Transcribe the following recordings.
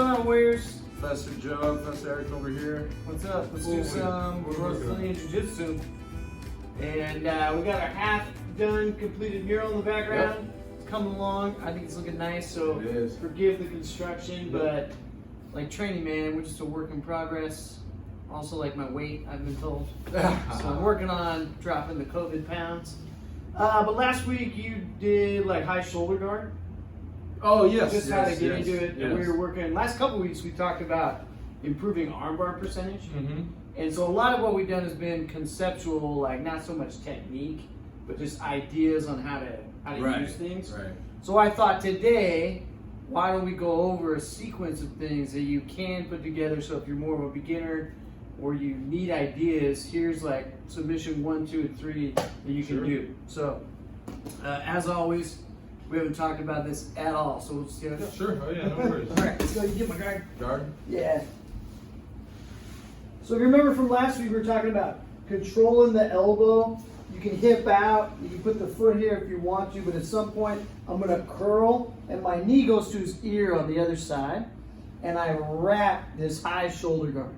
on, Warriors? Professor Joe, Professor Eric over here. What's up? Let's do some Brazilian Jiu-Jitsu. And we got our half done, completed mural in the background. Yep. It's coming along. I think it's looking nice, so forgive the construction, but like training, man, we're just a work in progress. Also like my weight, I've been told. So I'm working on dropping the COVID pounds. But last week you did like high shoulder guard. Oh, yes. Just how to get into it. Yes. We were working, last couple weeks we talked about improving armbar percentage. Mm-hmm. And so a lot of what we've done has been conceptual, like not so much technique, but just ideas on how to use things. Right. So I thought today, why don't we go over a sequence of things that you can put together, so if you're more of a beginner or you need ideas, here's like submission 1, 2, and 3 that you can do. So as always, we haven't talked about this at all, so we'll just get it up. Sure, oh yeah, no worries. All right, let's go. You get my guard. Guard? Yeah. So if you remember from last week, we were talking about controlling the elbow. You can hip out, you can put the foot here if you want to, but at some point, I'm gonna curl, and my knee goes to his ear on the other side, and I wrap this high shoulder guard.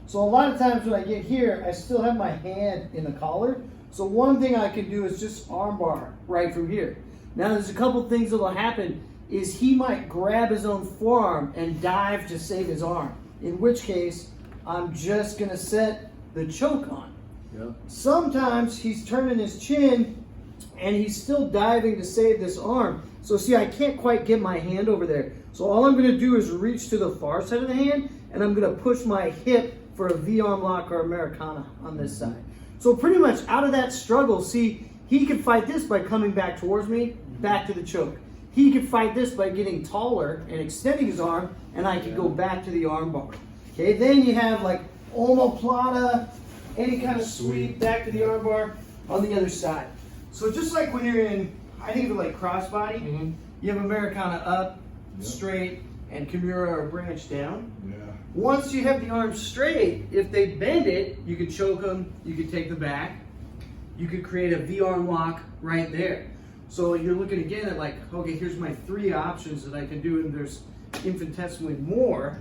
So a lot of times when I get here, I still have my hand in the collar. So one thing I can do is just armbar right from here. Now there's a couple things that will happen is he might grab his own forearm and dive to save his arm. In which case, I'm just gonna set the choke on. Yep. Sometimes he's turning his chin and he's still diving to save this arm. So see, I can't quite get my hand over there. So all I'm gonna do is reach to the far side of the hand and I'm gonna push my hip for a V-arm lock or Americana on this side. So pretty much out of that struggle, see, he could fight this by coming back towards me, back to the choke. He could fight this by getting taller and extending his arm, and I could go back to the arm bar. Okay, then you have like omoplata, any kind of sweep back to the arm bar on the other side. So just like when you're in, I think of it like crossbody, you have Americana up, straight, and Kimura or branch down. Yeah. Once you have the arm straight, if they bend it, you could choke them, you could take the back, you could create a V-arm lock right there. So you're looking again at like, okay, here's my 3 options that I can do, and there's infinitesimally more,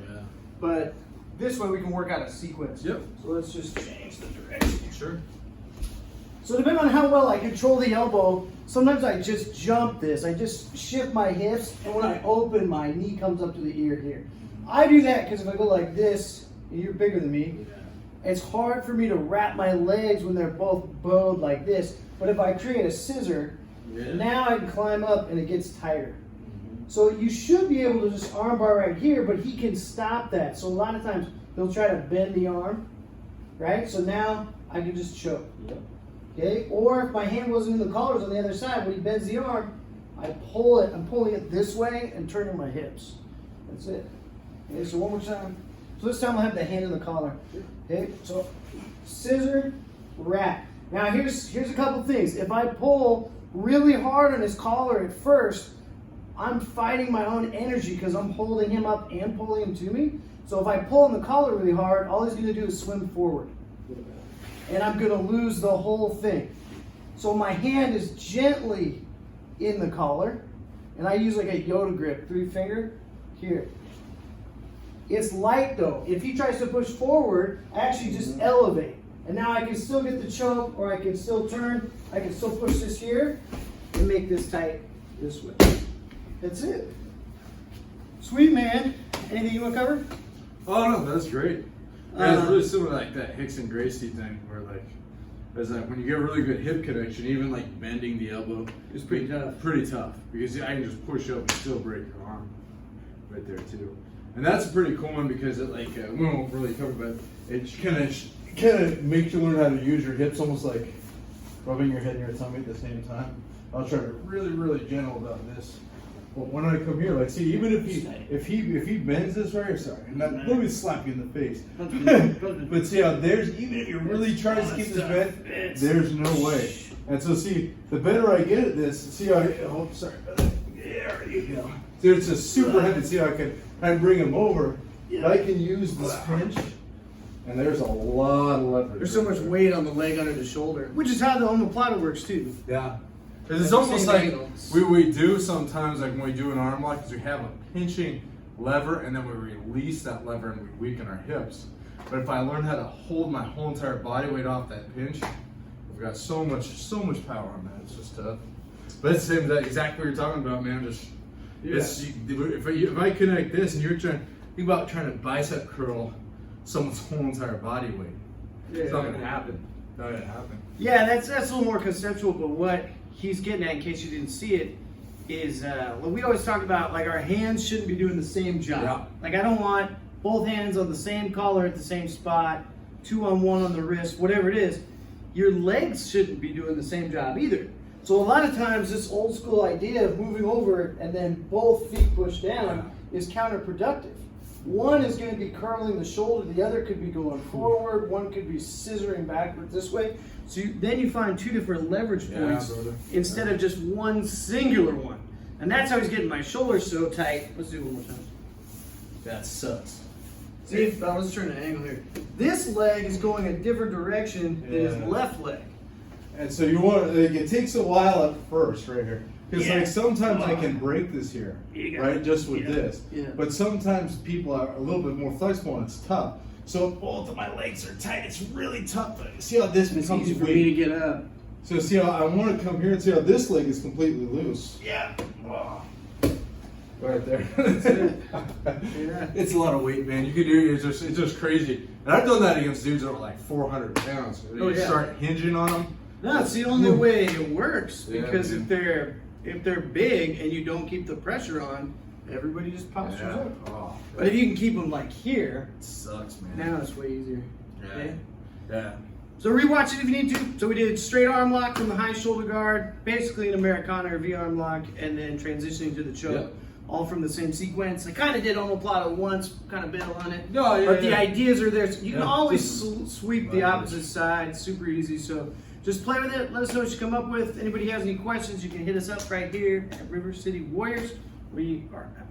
but this way we can work out a sequence. Yep. So let's just change the direction. Sure. So depending on how well I control the elbow, sometimes I just jump this. I just shift my hips, and when I open, my knee comes up to the ear here. I do that because if I go like this, and you're bigger than me, it's hard for me to wrap my legs when they're both bowed like this. But if I create a scissor, now I can climb up and it gets tighter. So you should be able to just armbar right here, but he can stop that. So a lot of times he'll try to bend the arm, right? So now I can just choke. Okay? Or if my hand wasn't in the collars on the other side, when he bends the arm, I pull it. I'm pulling it this way and turning my hips. That's it. Okay, so one more time. So this time I'll have the hand in the collar. Okay, so scissor, wrap. Now here's a couple things. If I pull really hard on his collar at first, I'm fighting my own energy because I'm holding him up and pulling him to me. So if I pull on the collar really hard, all he's going to do is swim forward. And I'm going to lose the whole thing. So my hand is gently in the collar, and I use like a Yoda grip, 3-finger, here. It's light though. If he tries to push forward, I actually just elevate. And now I can still get the choke, or I can still turn. I can still push this here and make this tight this way. That's it. Sweet, man. Anything you want to cover? Oh no, that's great. Yeah, it's really similar to like that Hicks and Gracie thing, where like, there's like when you get a really good hip connection, even like bending the elbow is pretty tough. Pretty tough because I can just push up and still break your arm right there too. And that's a pretty cool one because it like we won't really cover, but it kind of makes you learn how to use your hips, almost like rubbing your head and your tummy at the same time. I'll try to be really gentle about this. But when I come here, like, see, even if he bends this right, sorry, let me slap you in the face. But see how even if you really try to keep this bent, there's no way. And so see, the better I get at this, see how there you go. It's a super heavy. See how I can bring him over. But I can use this pinch, and there's a lot of leverage. There's so much weight on the leg under the shoulder, which is how the omoplata works too. Yeah. Because it's almost like we do sometimes, like when we do an arm lock, is we have a pinching lever, and then we release that lever and we weaken our hips. But if I learn how to hold my whole entire body weight off that pinch, we've got so much power on that. It's just tough. But it's the same, exactly what you're talking about, man. Just if I connect this and you're think about trying to bicep curl someone's whole entire body weight. It's not gonna happen. Not gonna happen. Yeah, that's a little more conceptual, but what he's getting at, in case you didn't see it, is well, we always talk about like our hands shouldn't be doing the same job. Yeah. Like I don't want both hands on the same collar at the same spot, 2 on 1 on the wrist, whatever it is. Your legs shouldn't be doing the same job either. So a lot of times this old school idea of moving over and then both feet pushed down is counterproductive. One is going to be curling the shoulder, the other could be going forward, one could be scissoring backwards this way. So then you find 2 different leverage points instead of just one singular one. And that's how he's getting my shoulders so tight. Let's do it one more time. That sucks. See, if I was trying to angle here. This leg is going a different direction than his left leg. And so you want, like, it takes a while at first, right here. Because like sometimes I can break this here, right, just with this. Yeah. But sometimes people are a little bit more flexible and it's tough. So if both of my legs are tight, it's really tough. See how this It's becomes easy for me to weak? get up. So see how I want to come here and see how this leg is completely loose. Yeah. Right there. Yeah. It's a lot of weight, man. You could do it's just crazy. And I've done that against dudes that are like 400 pounds. You start hinging on them. No, it's the only way it works Yeah, because man. if they're big and you don't keep the pressure on, everybody just postures Yeah. up. Oh, But if you can keep them like here, it sucks, man. now it's way easier. Yeah. Yeah. So rewatch it if you need to. So we did straight arm lock from the high shoulder guard, basically an Americana or V arm lock, and then transitioning to the choke. Yep. All from the same sequence. I kind of did omoplata once, kind of bail on it. No, yeah, But the yeah. ideas are there. So you can Yeah, always just- sweep the opposite side. Super easy. So just play with it. Let us know what you come up with. Anybody has any questions, you can hit us up right here at River City Warriors. We are out.